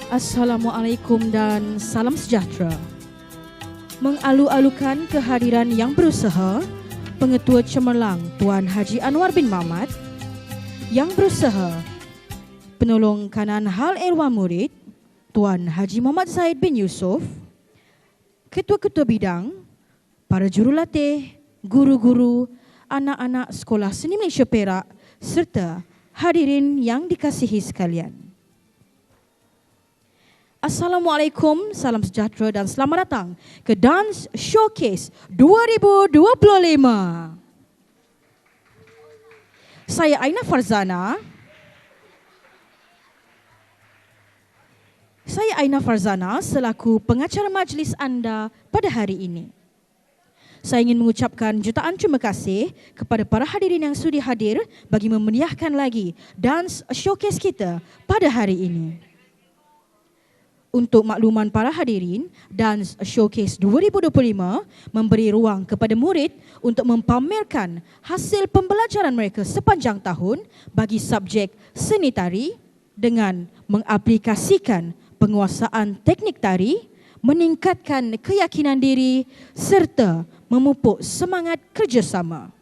Assalamualaikum dan salam sejahtera. Mengalu-alukan kehadiran yang berusaha Pengetua Cemerlang Tuan Haji Anwar bin Mamat, yang berusaha Penolong Kanan Hal Ehwal Murid Tuan Haji Muhammad Zaid bin Yusof, ketua-ketua bidang, para jurulatih, guru-guru, anak-anak Sekolah Seni Malaysia Perak serta hadirin yang dikasihi sekalian. Assalamualaikum, salam sejahtera dan selamat datang ke Dance Showcase 2025. Saya Aina Farzana. Selaku pengacara majlis anda pada hari ini. Saya ingin mengucapkan jutaan terima kasih kepada para hadirin yang sudi hadir bagi memeriahkan lagi Dance Showcase kita pada hari ini. Untuk makluman para hadirin, Dance Showcase 2025 memberi ruang kepada murid untuk mempamerkan hasil pembelajaran mereka sepanjang tahun bagi subjek seni tari dengan mengaplikasikan penguasaan teknik tari, meningkatkan keyakinan diri serta memupuk semangat kerjasama.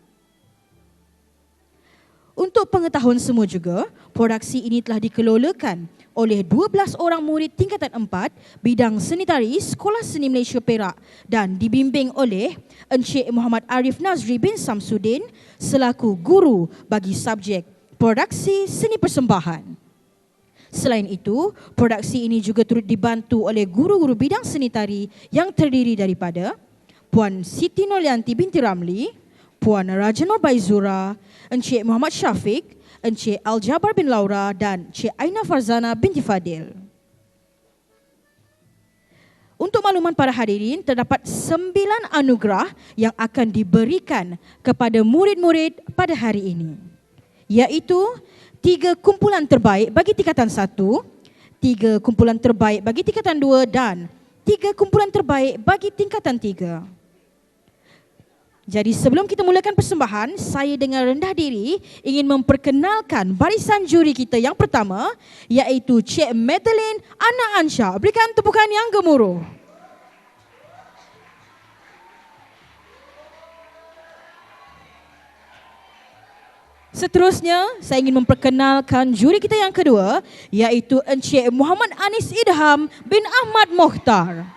Untuk pengetahuan semua juga, produksi ini telah dikelolakan oleh 12 orang murid tingkatan 4 bidang seni tari Sekolah Seni Malaysia Perak dan dibimbing oleh Encik Muhammad Arif Nazri bin Samsudin selaku guru bagi subjek produksi seni persembahan. Selain itu, produksi ini juga turut dibantu oleh guru-guru bidang seni tari yang terdiri daripada Puan Siti Nolianti binti Ramli, Puan Raja Nur Baizura, Encik Muhammad Syafiq, Encik Al-Jabar bin Laura dan Encik Aina Farzana binti Fadil. Untuk makluman para hadirin, terdapat 9 anugerah yang akan diberikan kepada murid-murid pada hari ini, iaitu 3 kumpulan terbaik bagi tingkatan 1, 3 kumpulan terbaik bagi tingkatan 2 dan 3 kumpulan terbaik bagi tingkatan 3. Jadi sebelum kita mulakan persembahan, saya dengan rendah diri ingin memperkenalkan barisan juri kita yang pertama, iaitu Cik Madeline Ana Ansha. Berikan tepukan yang gemuruh. Seterusnya, saya ingin memperkenalkan juri kita yang kedua, iaitu Encik Muhammad Anis Idham bin Ahmad Mokhtar.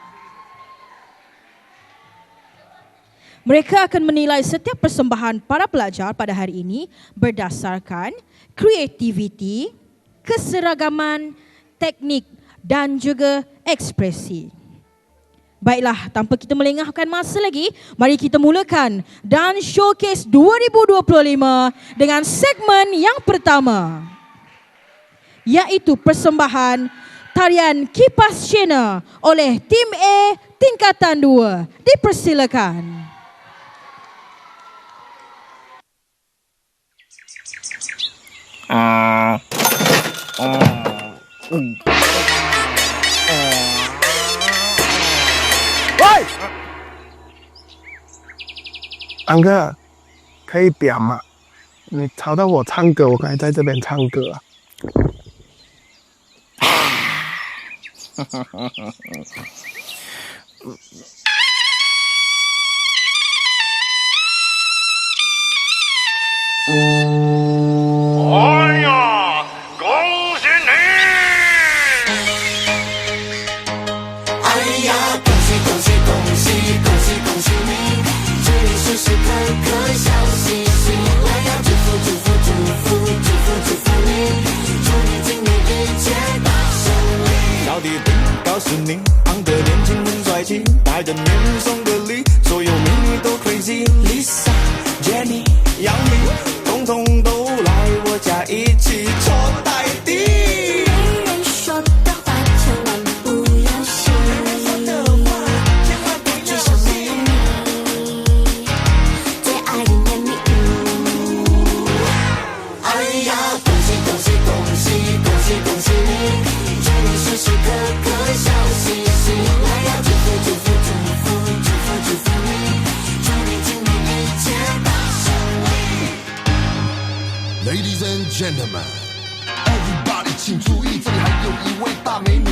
Mereka akan menilai setiap persembahan para pelajar pada hari ini berdasarkan kreativiti, keseragaman, teknik dan juga ekspresi. Baiklah, tanpa kita melengahkan masa lagi, mari kita mulakan Dance Showcase 2025 dengan segmen yang pertama, iaitu persembahan tarian Kipas Cina oleh Tim A Tingkatan 2. Dipersilakan.喂，安哥，可以表吗？你吵到我唱歌，我刚才在这边唱歌啊。哎呀，恭喜你！哎呀，恭喜恭喜恭喜恭喜恭喜你！祝你时时刻刻笑嘻嘻，来呀，祝福祝福祝福祝福祝福你！祝你今年一切大顺利。小弟弟告诉你，昂的年轻很帅气，带着面送个礼，所有美女都 crazy。Lisa、Jenny、杨幂，统统都来我家一起搓带地。没人说的话千万不要信，最想念你，最爱的念你。哎呀，恭喜恭喜恭喜恭喜恭喜你！祝你时时刻刻笑嘻嘻，来呀，祝福祝福祝福祝福祝福你！祝你今年一切大顺利。Ladies and gentlemen, everybody 请注意，这里还有一位大美女。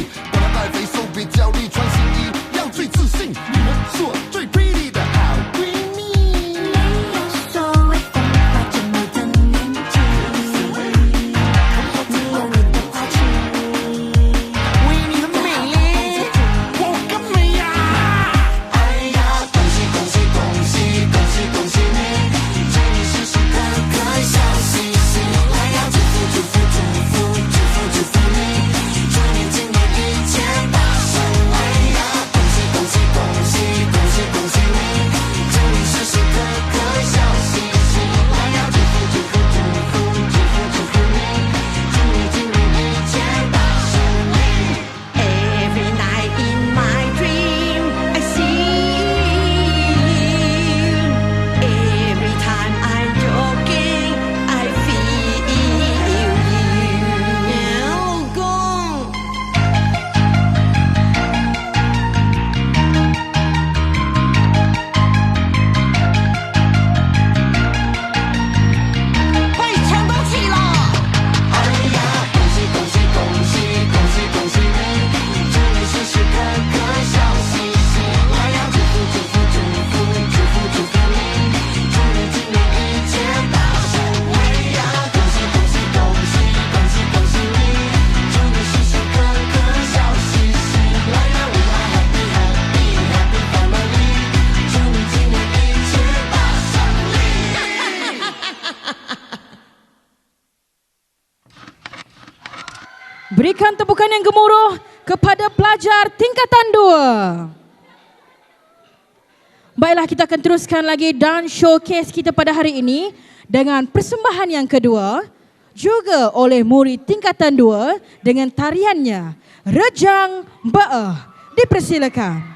Berikan tepukan yang gemuruh kepada pelajar tingkatan 2. Baiklah, kita akan teruskan lagi dance showcase kita pada hari ini dengan persembahan yang kedua juga oleh murid tingkatan 2 dengan tariannya Rejang Be'eh. Dipersilakan.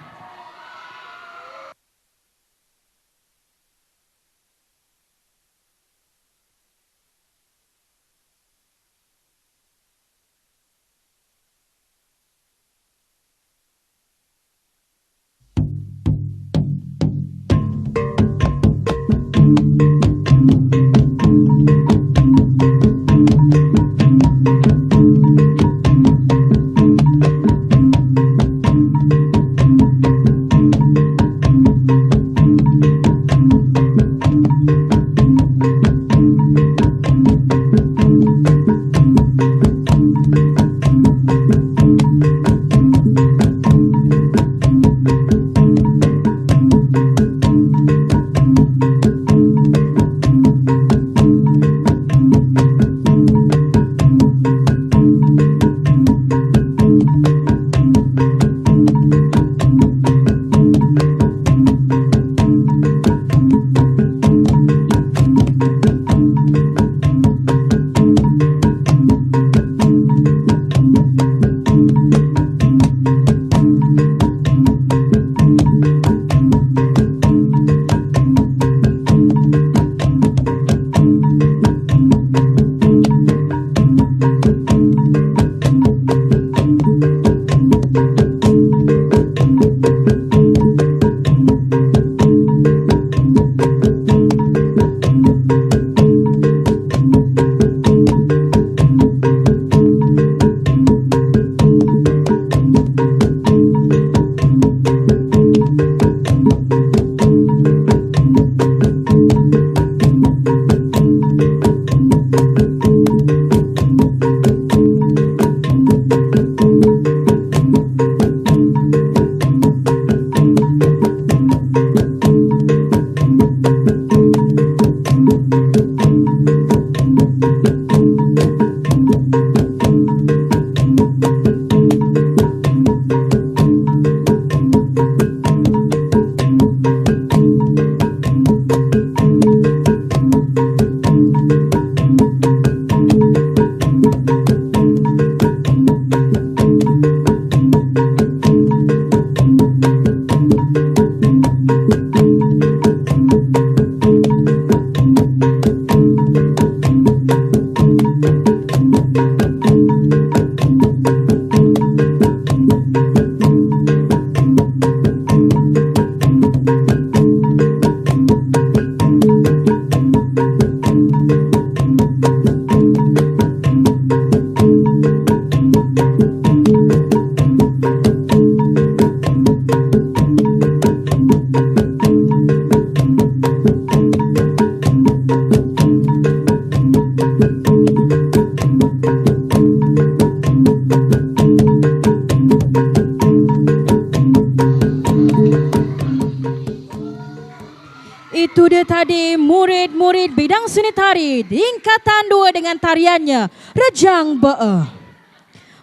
Itu dia tadi murid-murid bidang seni tari tingkatan 2 dengan tariannya Rejang Be'eh.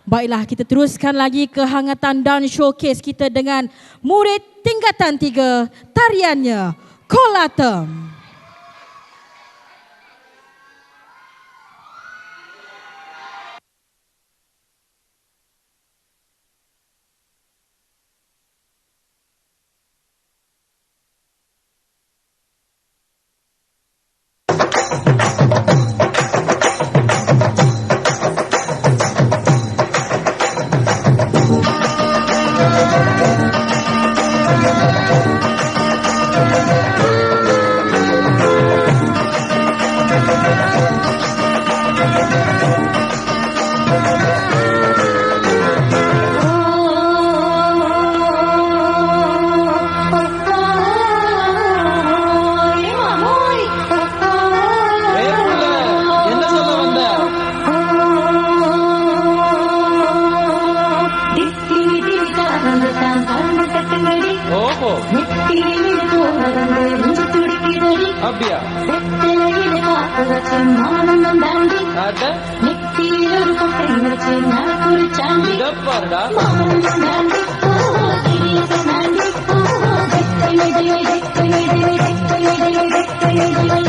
Baiklah, kita teruskan lagi kehangatan dance showcase kita dengan murid tingkatan 3 tariannya Kolatem. அப்படியா? ada நெத்தியில் பொட்டை வச்சு நான் குறிச்சாண்டி மாமன் சொன்னாண்டி சீரியஸ் சொன்னாண்டி வெட்டை வெடிவை வெட்டை வெடிவை வெட்டை வெடிவை வெட்டை வெடிவை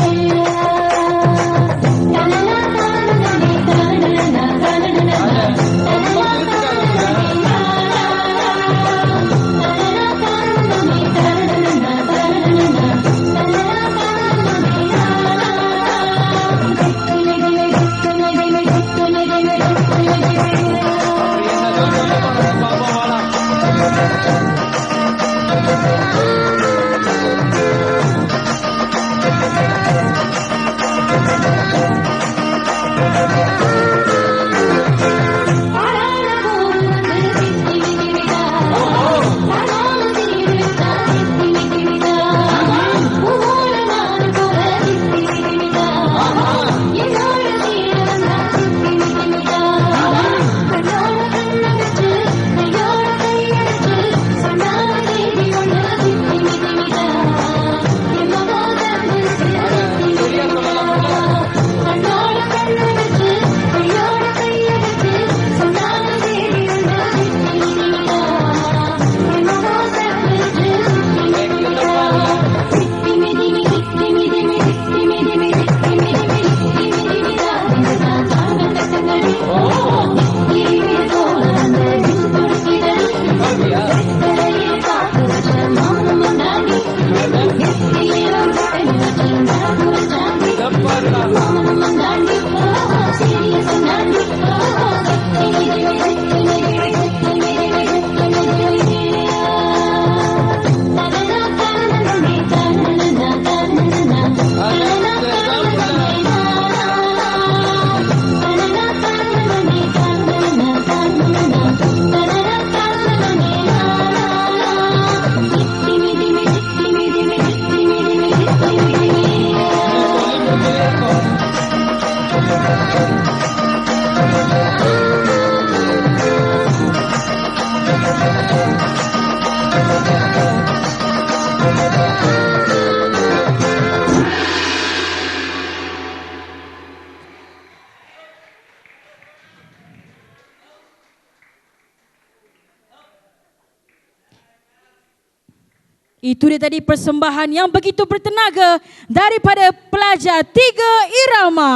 Itu dia tadi persembahan yang begitu bertenaga daripada pelajar Tiga Irama.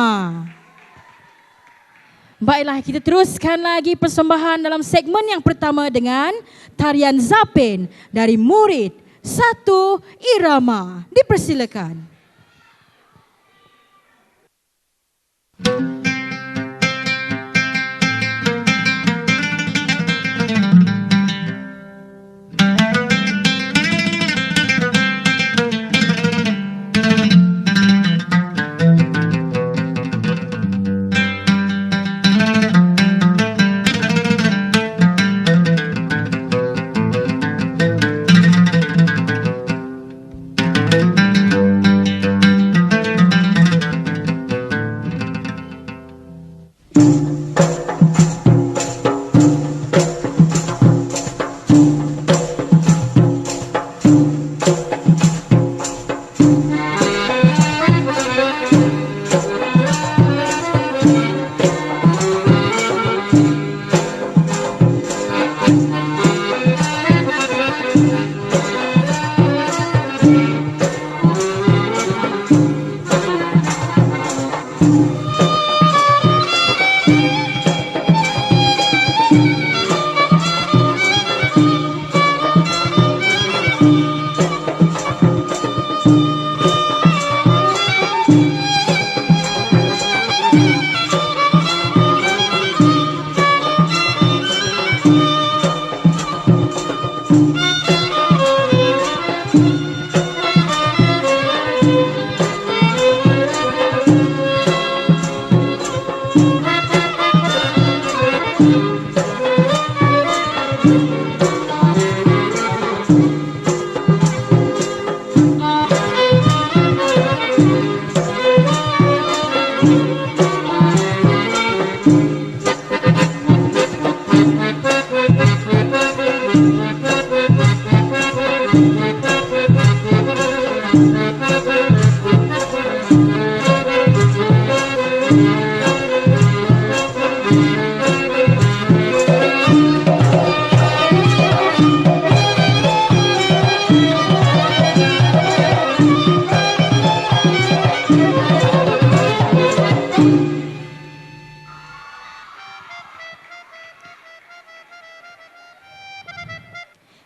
Baiklah, kita teruskan lagi persembahan dalam segmen yang pertama dengan tarian Zapin dari murid 1 Irama. Dipersilakan.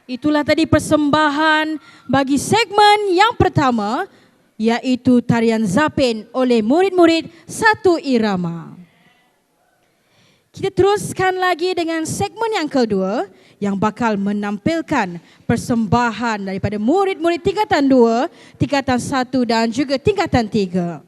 Itulah tadi persembahan bagi segmen yang pertama, iaitu tarian Zapin oleh murid-murid Satu Irama. Kita teruskan lagi dengan segmen yang kedua yang bakal menampilkan persembahan daripada murid-murid tingkatan 2, tingkatan 1 dan juga tingkatan 3.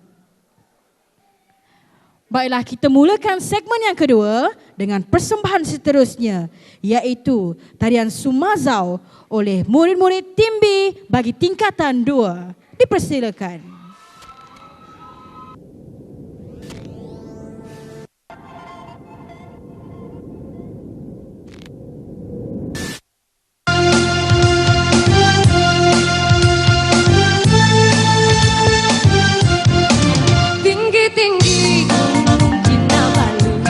Baiklah, kita mulakan segmen yang kedua dengan persembahan seterusnya, iaitu tarian Sumazau oleh murid-murid Tim B bagi tingkatan 2. Dipersilakan. Tinggi-tinggi Gunung Kinabalu,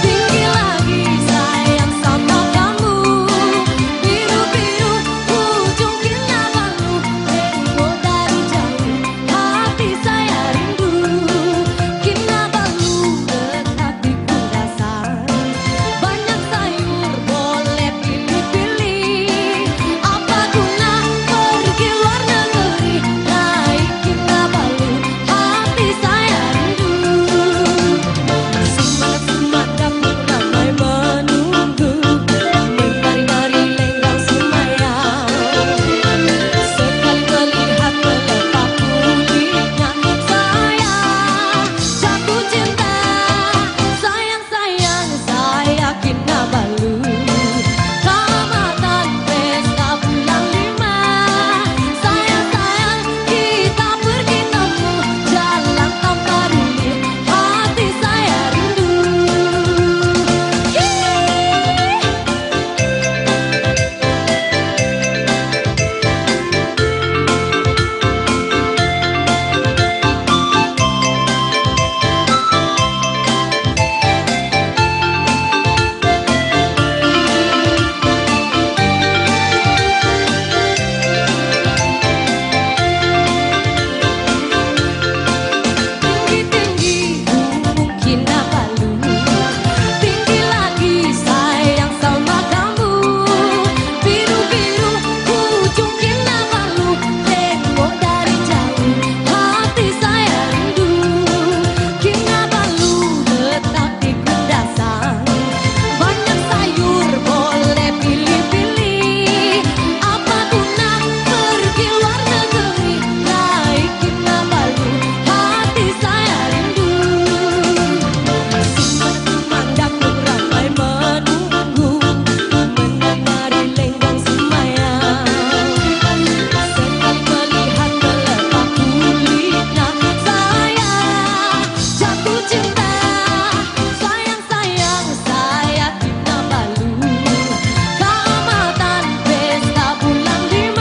tinggi lagi sayang sama kamu. Biru-biru ujung Kinabalu, tengok dari jauh hati saya rindu. Kinabalu dekat di Kurasan, banyak sayur boleh pilih-pilih. Apa guna pergi luar negeri, naik Kinabalu hati saya rindu. Semangat-semangat ramai menunggu, menari-nari lenggang semayang. Sekali melihat melepak kulitnya, saya jatuh cinta. Sayang-sayang saya Kinabalu, Kecamatan Pesta Bulan 5. Sayang-sayang kita pergi temu, jalan tanpa ruli, hati saya rindu. Tinggi-tinggi Gunung Kinabalu, tinggi lagi sayang sama kamu. Biru-biru ujung Kinabalu, tengok dari jauh hati saya rindu. Kinabalu letak di Kudasan, banyak sayur boleh pilih-pilih. Apa guna pergi luar negeri, naik Kinabalu hati saya rindu. Semangat-semangat ramai menunggu, menari lenggang semayang. Sekali melihat melepak kulitnya, saya jatuh cinta. Sayang-sayang saya Kinabalu, Kecamatan Pesta Bulan 5.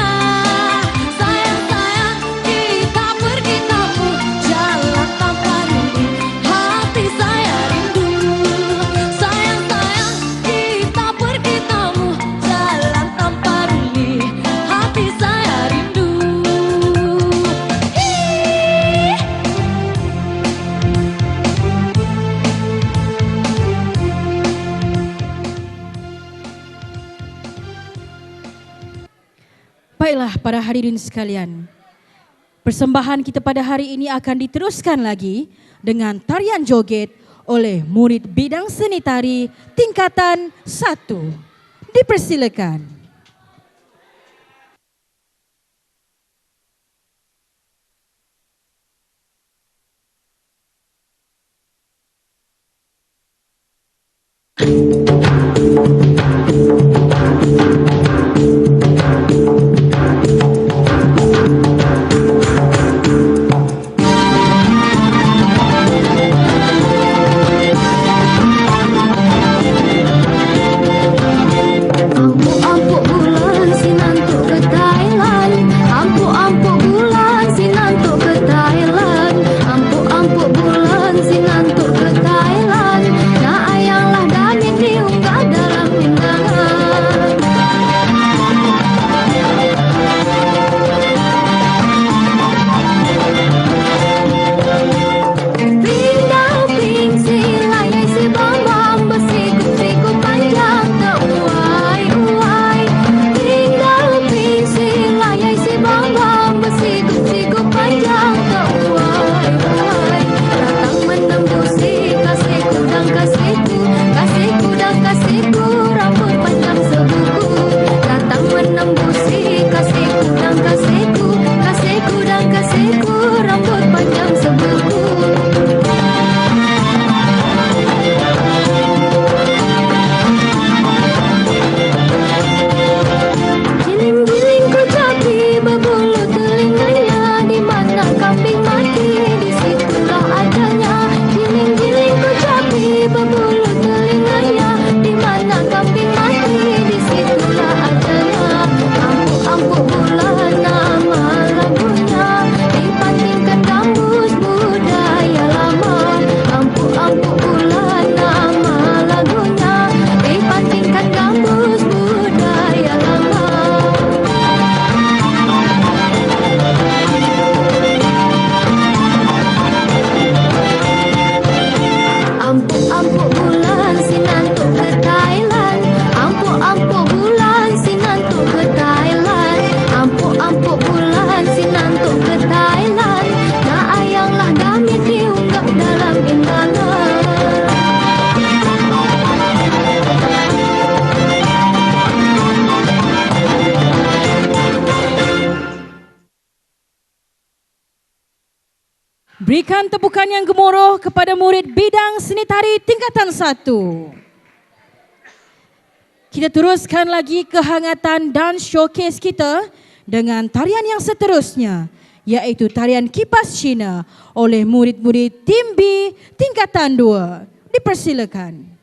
Sayang-sayang kita pergi temu, jalan tanpa ruli, hati saya rindu. Sayang-sayang kita pergi temu, jalan tanpa ruli, hati saya rindu. Baiklah para hadirin sekalian, persembahan kita pada hari ini akan diteruskan lagi dengan tarian joget oleh murid bidang seni tari tingkatan 1. Dipersilakan. Ampu-ampu Berikan tepukan yang gemuruh kepada murid bidang seni tari tingkatan 1. Kita teruskan lagi kehangatan dan showcase kita dengan tarian yang seterusnya, iaitu tarian Kipas Cina oleh murid-murid Tim B tingkatan 2. Dipersilakan.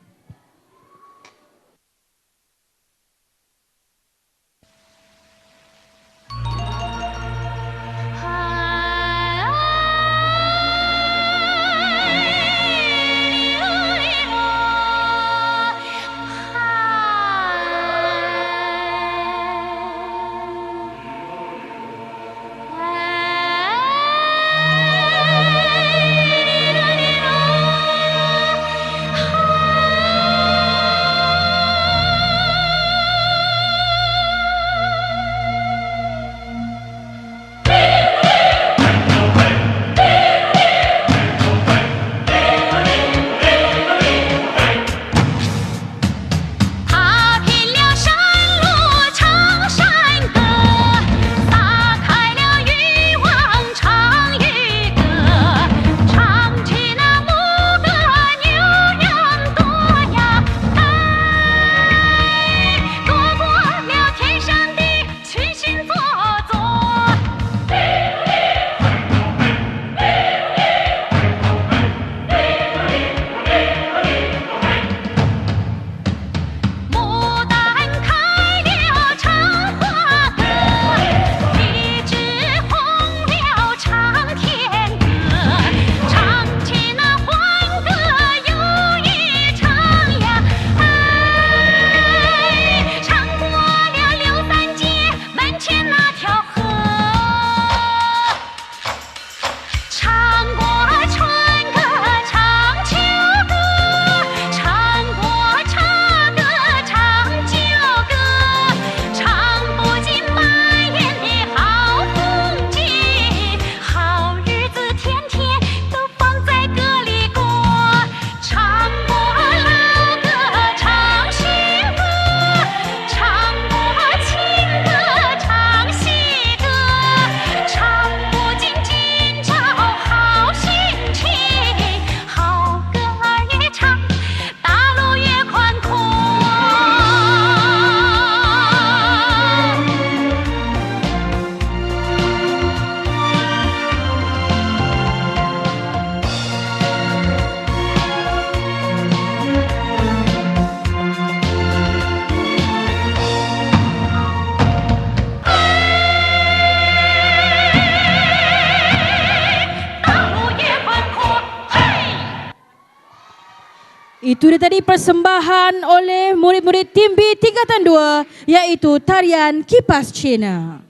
Itu dia tadi persembahan oleh murid-murid Tim B tingkatan 2, iaitu tarian Kipas Cina.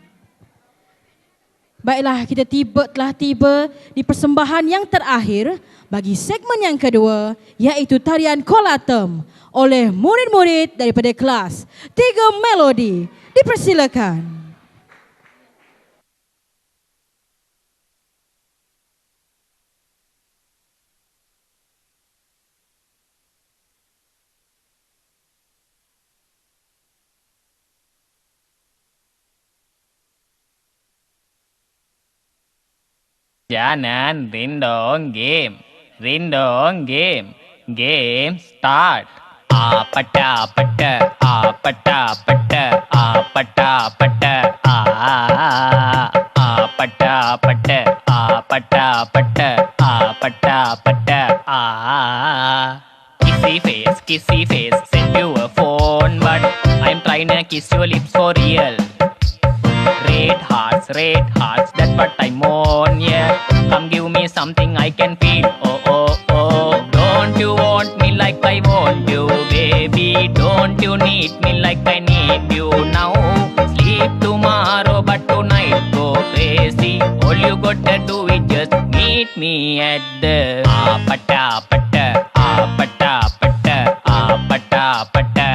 Baiklah, kita telah tiba di persembahan yang terakhir bagi segmen yang kedua, iaitu tarian Kolatem oleh murid-murid daripada kelas 3 Melodi. Dipersilakan. Janan, rindong game. Rindong game. Game start. Apata pata, apata pata, apata pata, apata pata, apata pata, apata pata, kissy face, send you a phone, but I'm trying to kiss your lips for real. Red hearts, that's what I want, yeah. Come give me something I can feel, oh, oh, oh. Don't you want me like I want you, baby? Don't you need me like I need you now? Sleep tomorrow, but tonight go crazy. All you gotta do is just meet me at the apata pata, apata pata, apata pata,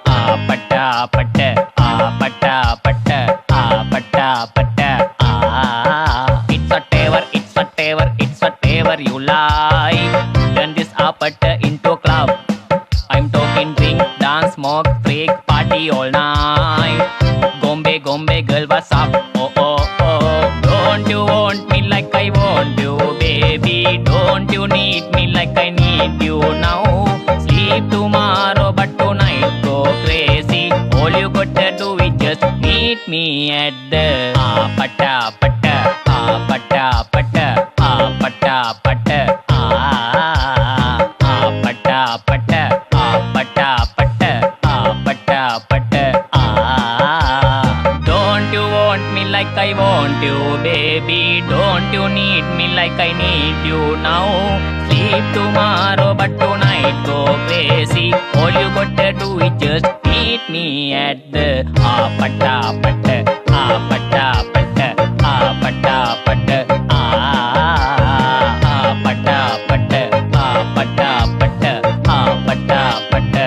apata pata, apata pata, apata pata. It's whatever you like. Turn this apata into club. I'm talking drink, dance, smoke, freak, party all night. Gombe, girl, what's up? Oh, oh, oh. Don't you want me like I want me at the pata pata pata pata pata pata pata pata pata pata pata pata Don't you want me like I want you, baby? Don't you need me like I need you now? Sleep tomorrow but tonight go crazy. All you gotta do is just meet me at the pata pata pata pata pata pata pata pata pata pata pata pata pata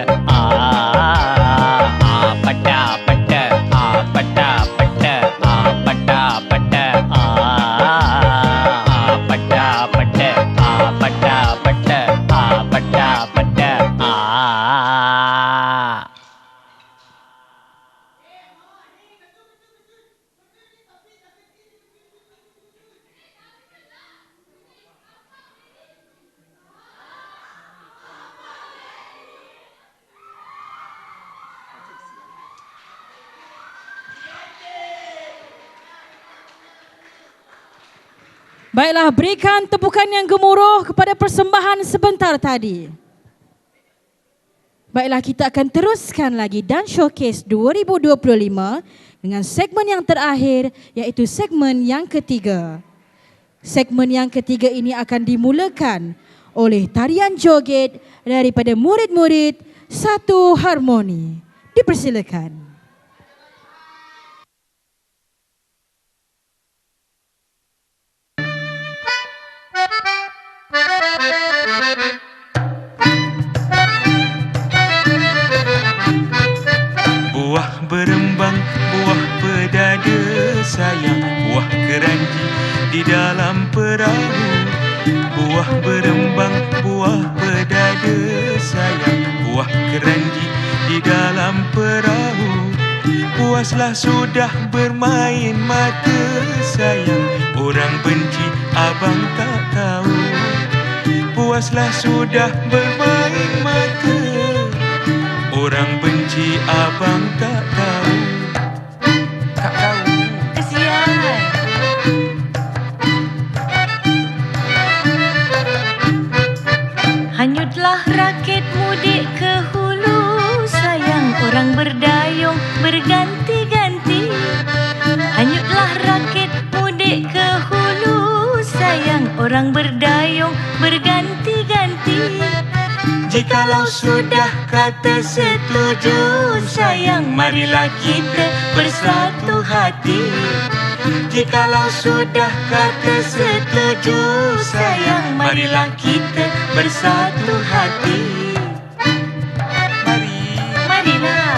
Baiklah, berikan tepukan yang gemuruh kepada persembahan sebentar tadi. Baiklah, kita akan teruskan lagi Dan Showcase 2025 dengan segmen yang terakhir, iaitu segmen yang ketiga. Segmen yang ketiga ini akan dimulakan oleh tarian joget daripada murid-murid Satu Harmoni. Dipersilakan. Buah berembang, buah pedada sayang, buah keranji di dalam perahu. Buah berembang, buah pedada sayang, buah keranji di dalam perahu. Puaslah sudah bermain mata sayang, orang benci abang tak tahu. Puaslah sudah bermain mata, orang benci abang tak tahu. Tak tahu. Kesian. Hanyutlah rakit mudik ke hulu sayang, orang berdayung berganti-ganti. Hanyutlah rakit mudik ke hulu sayang, orang berdayung berganti-ganti. Jikalau sudah kata setuju sayang, marilah kita bersatu hati. Jikalau sudah kata setuju sayang, marilah kita bersatu hati. Marilah.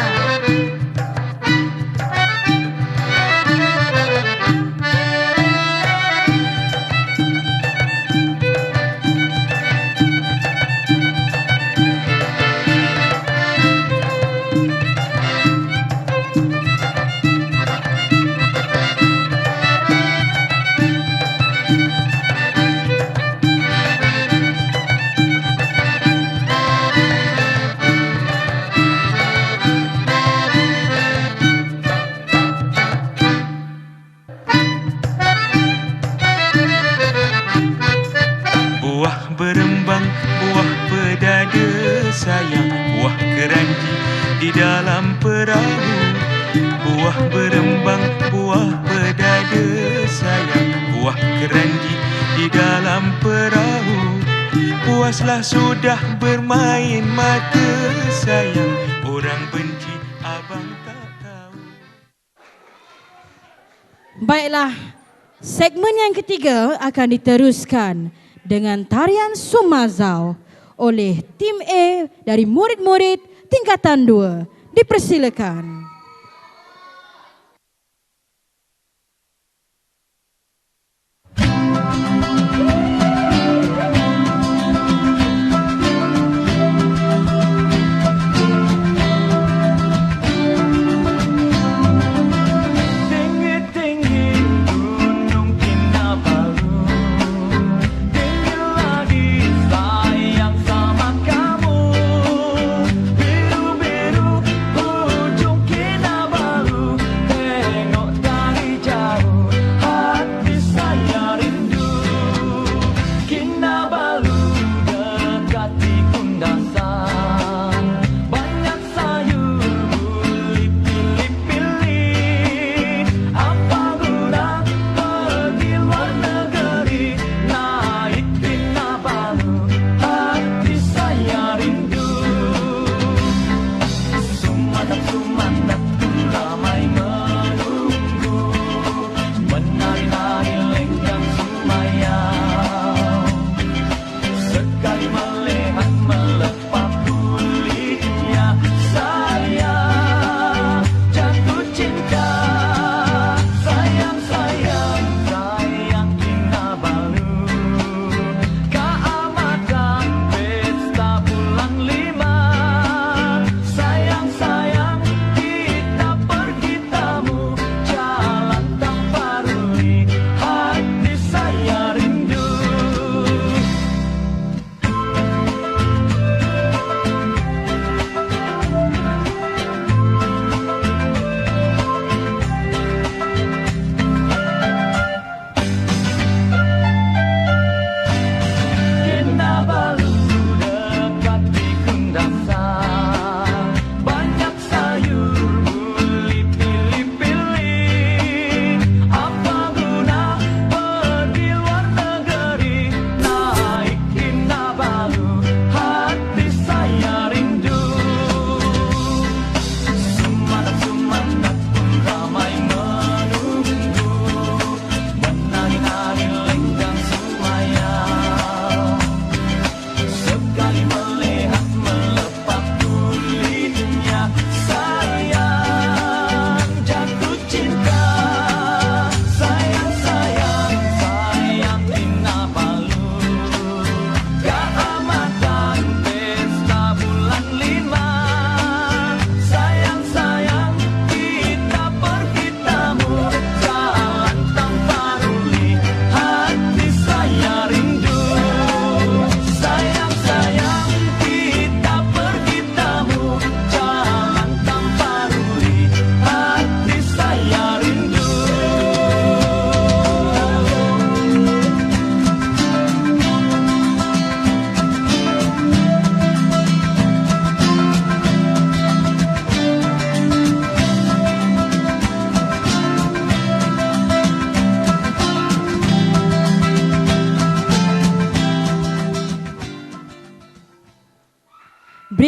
Berembang, buah pedada sayang, buah keranji di dalam perahu. Buah berembang, buah pedada sayang, buah keranji di dalam perahu. Puaslah sudah bermain mata sayang, orang benci abang tak tahu. Baiklah, segmen yang ketiga akan diteruskan dengan tarian Sumazau oleh tim A dari murid-murid tingkatan 2. Dipersilakan. Biru-biru ujung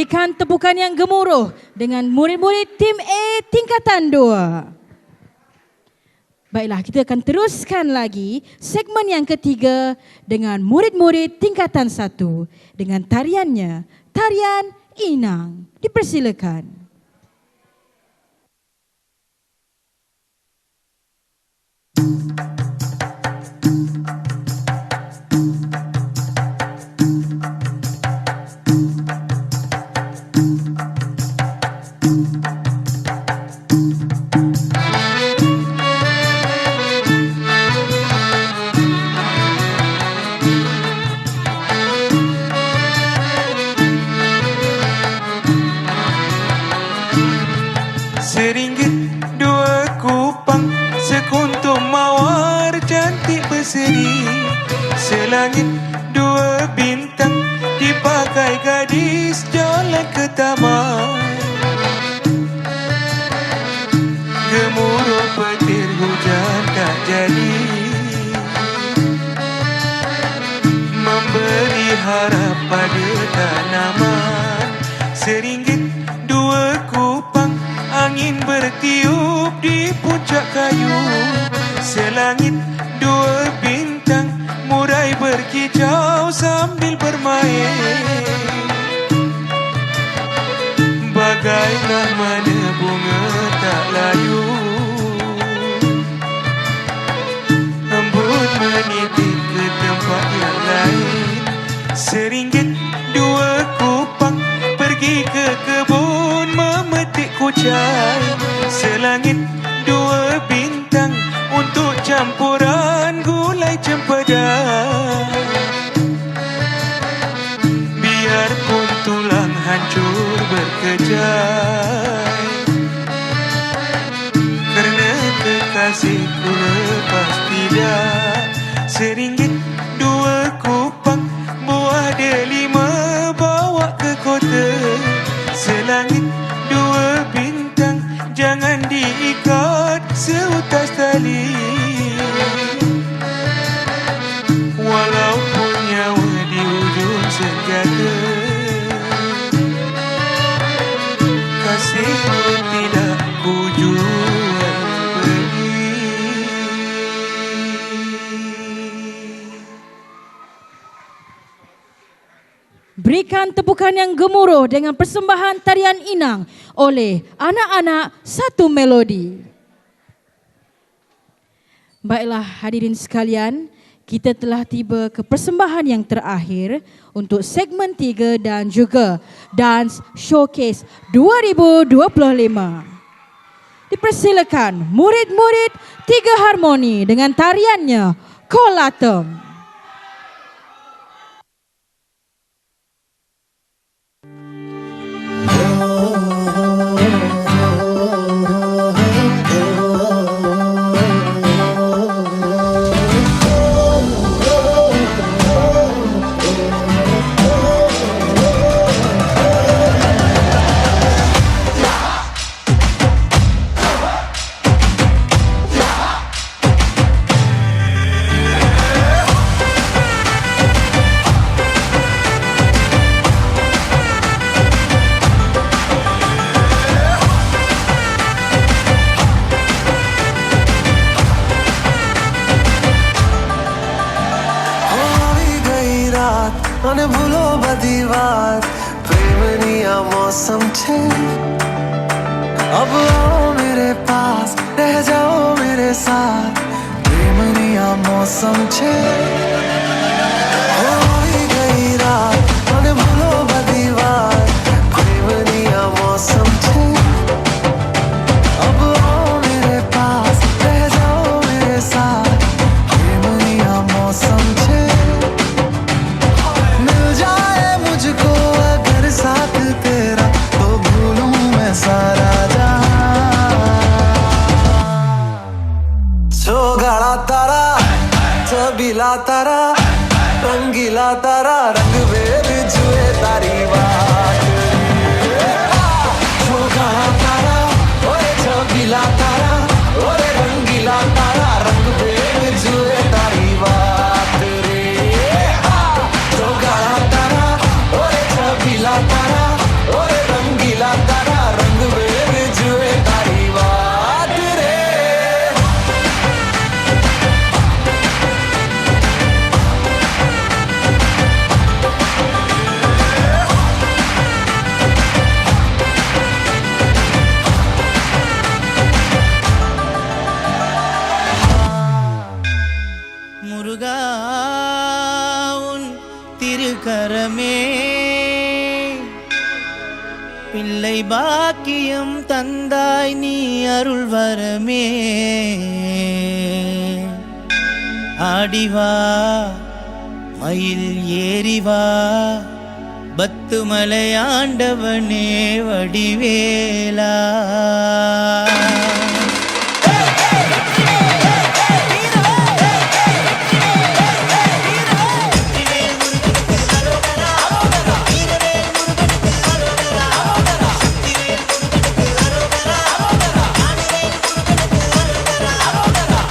Berikan tepukan yang gemuruh dengan murid-murid tim A tingkatan 2. Baiklah, kita akan teruskan lagi segmen yang ketiga dengan murid-murid tingkatan 1 dengan tariannya, tarian Inang. Dipersilakan. Seringgit dua kupang, sekuntum mawar cantik berseri. Selangit dua bintang, dipakai gadis jalan ke taman. Gemuruh petir hujan tak jadi, memberi harap pada tanaman. Seringgit dua kupang, angin bertiup di puncak kayu. Selangit dua bintang, murai berkicau sambil bermain. Bagailah mana bunga tak layu, embun menitik ke tempat yang lain. Seringgit dua kupang, pergi ke kebun memetik kucai. Selangit dua bintang, untuk campuran gulai cempedak. Biarpun tulang hancur berkejai, kerana kekasihku lepas tidak. Seringgit dua kupang, buah delima bawa ke kota. Selangit dua bintang, jangan diikat seutas tali. Walaupun nyawa di hujung senjata, kasihmu tidak ku jual beli. Berikan tepukan yang gemuruh dengan persembahan tarian Inang oleh anak-anak Satu Melodi. Baiklah hadirin sekalian, kita telah tiba ke persembahan yang terakhir untuk segmen 3 dan juga Dance Showcase 2025. Dipersilakan murid-murid Tiga Harmoni dengan tariannya Kolatem. અને ભૂલો બધી વાત પ્રેમની આ મૌસમ છે अब आओ मेरे पास रह जाओ मेरे साथ प्रेमनी आ मौसम छे होई गई रात અને ભૂલો બધી વાત પ્રેમની આ મૌસમ છે अब आओ मेरे पास रह जाओ मेरे साथ प्रेमनी आ मौसम छे मिल जाए मुझको अगर साथ तेरा तो भूलूं मैं सारा छोगाड़ा तारा छबीला तारा रंगीला तारा रंग वेद जुए तारी बात छोगाड़ा तारा ओए छबीला तारा ओए रंगीला तारा रंग वेद जुए तारी बात रे छोगाड़ा तारा ओए छबीला तारा பாக்கியம் தந்தாய் நீ அருள் வரமே ஆடிவா மயில் ஏறிவா பத்துமலை ஆண்டவனே வடிவேலா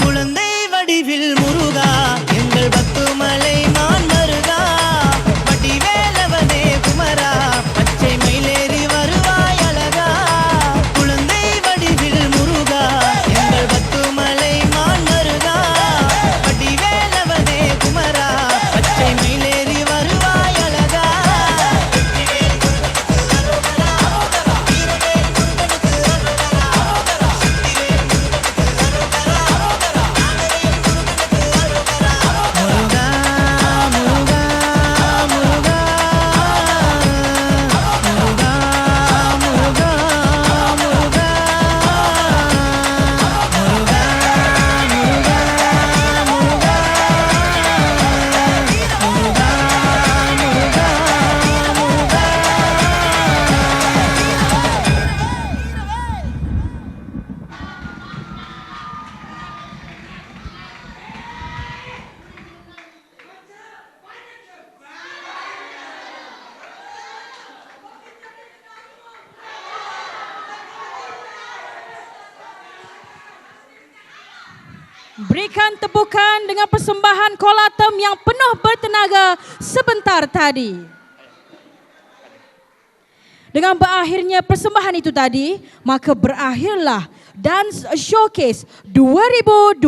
குழந்தை வடிவில் முருகா எங்கள் பத்துமலை மான் மருகா வடிவேலவனே குமரா பச்சை மயிலேறி வருவாய் அழகா குழந்தை வடிவில் முருகா எங்கள் பத்துமலை மான் மருகா வடிவேலவனே குமரா பச்சை மயிலேறி வருவாய் அழகா முருகா முருகா முருகா முருகா முருகா Muruga Berikan tepukan dengan persembahan kolatem yang penuh bertenaga sebentar tadi. Dengan berakhirnya persembahan itu tadi, maka berakhirlah Dance Showcase 2025.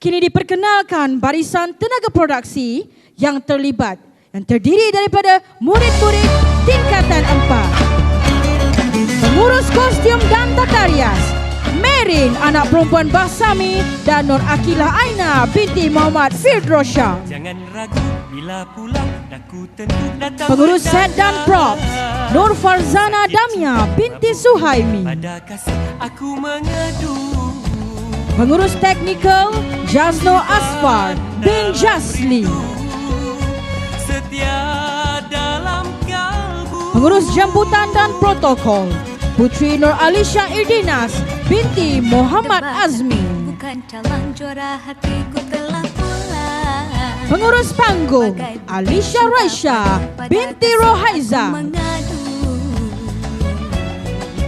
Kini diperkenalkan barisan tenaga produksi yang terlibat, yang terdiri daripada murid-murid tingkatan 4. Pengurus kostum dan tata rias, Merin, anak perempuan Bahsami, dan Nur Akilah Aina binti Muhammad Firdrosha. Jangan ragu bila pulang aku tentu datang. Pengurus set dan props, Nur Farzana Damia binti Suhaimi. Pada kasih aku mengadu. Pengurus teknikal, Jazno Asfar bin Jasli. Setia dalam kalbu. Pengurus jemputan dan protokol, Putri Nur Alisha Irdinas binti Muhammad Azmi. Bukan calon juara hatiku telah pulang. Pengurus panggung, Alisha Raisha binti Rohaiza.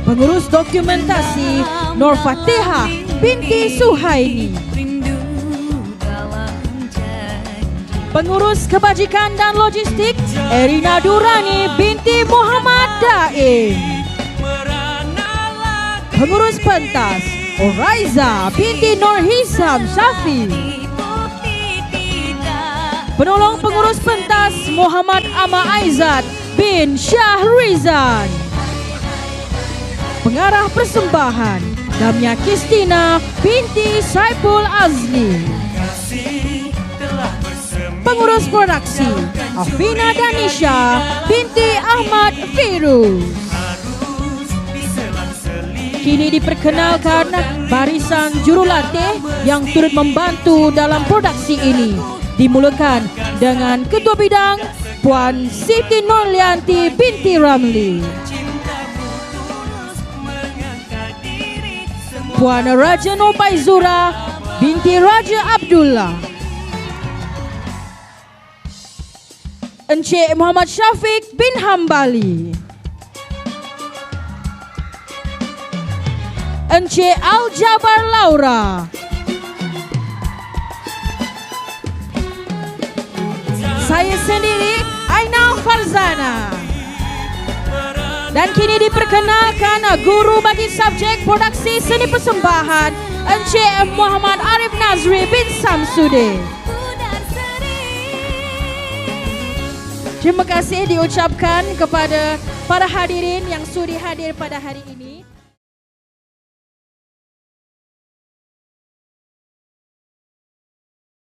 Pengurus dokumentasi, Nur Fatihah binti Suhaini. Pengurus kebajikan dan logistik, Erina Durani binti Muhammad Daim. Pengurus pentas, Oraiza binti Nur Hisam Syafi. Penolong pengurus pentas, Muhammad Ama Aizat bin Syahrizan. Pengarah persembahan, Damia Kristina binti Saiful Azli. Pengurus produksi, Afina Danisha binti Ahmad Firuz. Kini diperkenalkan barisan jurulatih yang turut membantu dalam produksi ini. Dimulakan dengan Ketua Bidang Puan Siti Nurlianti binti Ramli, Puan Raja Nobaizura binti Raja Abdullah, Encik Muhammad Syafiq bin Hambali, Encik Al-Jabar Laura, saya sendiri Aina Farzana. Dan kini diperkenalkan guru bagi subjek produksi seni persembahan, Encik Muhammad Arif Nazri bin Samsudin. Terima kasih diucapkan kepada para hadirin yang sudi hadir pada hari ini.